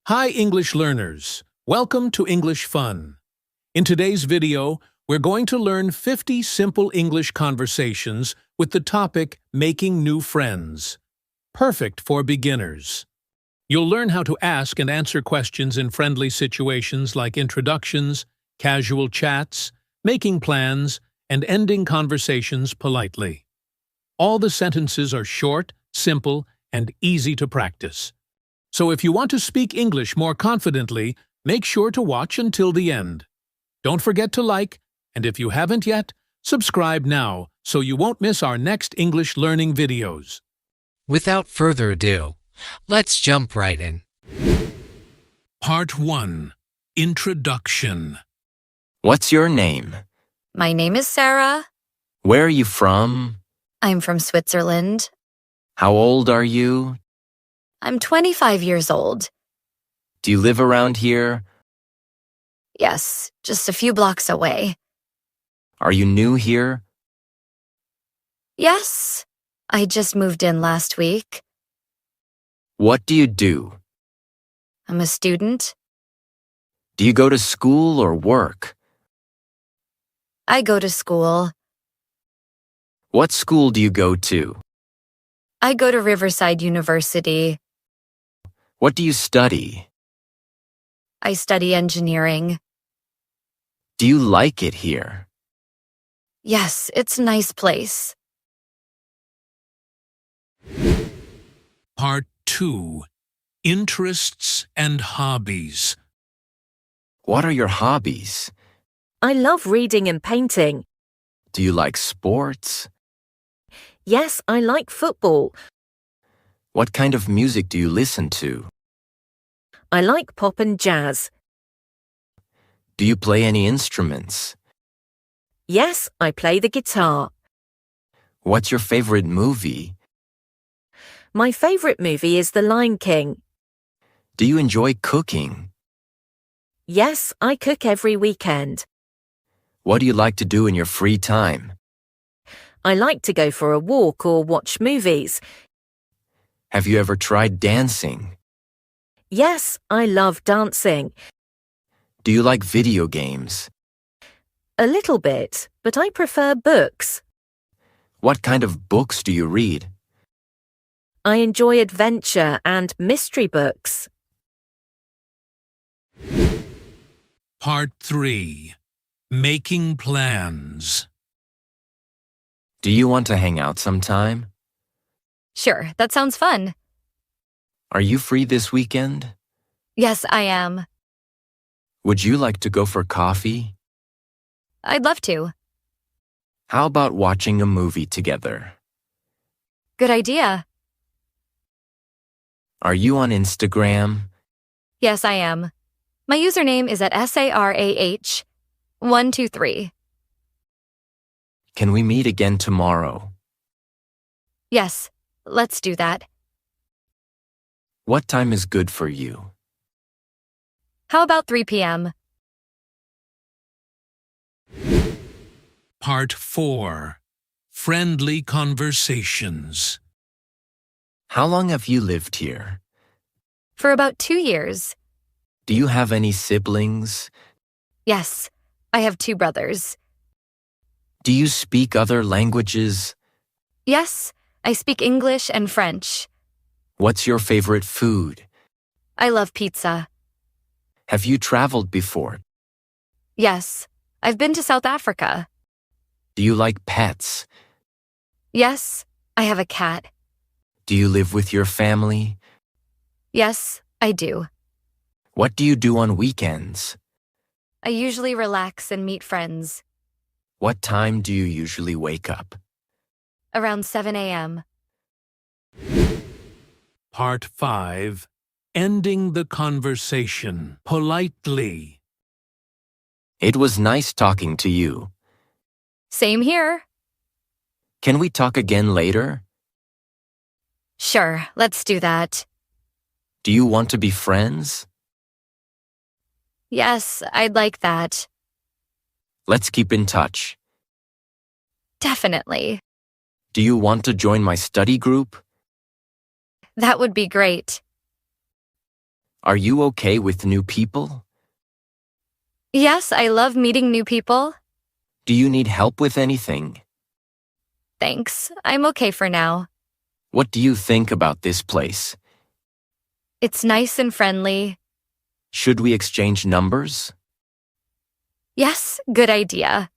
Hi English learners, welcome to English Fun. In today's video, we're going to learn 50 simple English conversations with the topic Making New Friends. Perfect for beginners. You'll learn how to ask and answer questions in friendly situations like introductions, casual chats, making plans, and ending conversations politely. All the sentences are short, simple, and easy to practice. So if you want to speak English more confidently, make sure to watch until the end. Don't forget to like, and if you haven't yet, subscribe now so you won't miss our next English learning videos. Without further ado, let's jump right in. Part 1. Introduction. What's your name? My name is Sarah. Where are you from? I'm from Switzerland. How old are you? I'm 25 years old. Do you live around here? Yes, just a few blocks away. Are you new here? Yes, I just moved in last week. What do you do? I'm a student. Do you go to school or work? I go to school. What school do you go to? I go to Riverside University. What do you study? I study engineering. Do you like it here? Yes, it's a nice place. Part 2. Interests and hobbies. What are your hobbies? I love reading and painting. Do you like sports? Yes, I like football. What kind of music do you listen to? I like pop and jazz. Do you play any instruments? Yes, I play the guitar. What's your favorite movie? My favorite movie is The Lion King. Do you enjoy cooking? Yes, I cook every weekend. What do you like to do in your free time? I like to go for a walk or watch movies. Have you ever tried dancing? Yes, I love dancing. Do you like video games? A little bit, but I prefer books. What kind of books do you read? I enjoy adventure and mystery books. Part 3. Making plans. Do you want to hang out sometime? Sure, that sounds fun. Are you free this weekend? Yes, I am. Would you like to go for coffee? I'd love to. How about watching a movie together? Good idea. Are you on Instagram? Yes, I am. My username is at SARAH123. Can we meet again tomorrow? Yes, let's do that. What time is good for you? How about 3 p.m.? Part 4. Friendly conversations. How long have you lived here? For about 2 years. Do you have any siblings? Yes, I have 2 brothers. Do you speak other languages? Yes, I speak English and French. What's your favorite food? I love pizza. Have you traveled before? Yes, I've been to South Africa. Do you like pets? Yes, I have a cat. Do you live with your family? Yes, I do. What do you do on weekends? I usually relax and meet friends. What time do you usually wake up? Around 7 a.m. Part 5. Ending the conversation politely. It was nice talking to you. Same here. Can we talk again later? Sure, let's do that. Do you want to be friends? Yes, I'd like that. Let's keep in touch. Definitely. Do you want to join my study group? That would be great. Are you okay with new people? Yes, I love meeting new people. Do you need help with anything? Thanks. I'm okay for now. What do you think about this place? It's nice and friendly. Should we exchange numbers? Yes, good idea.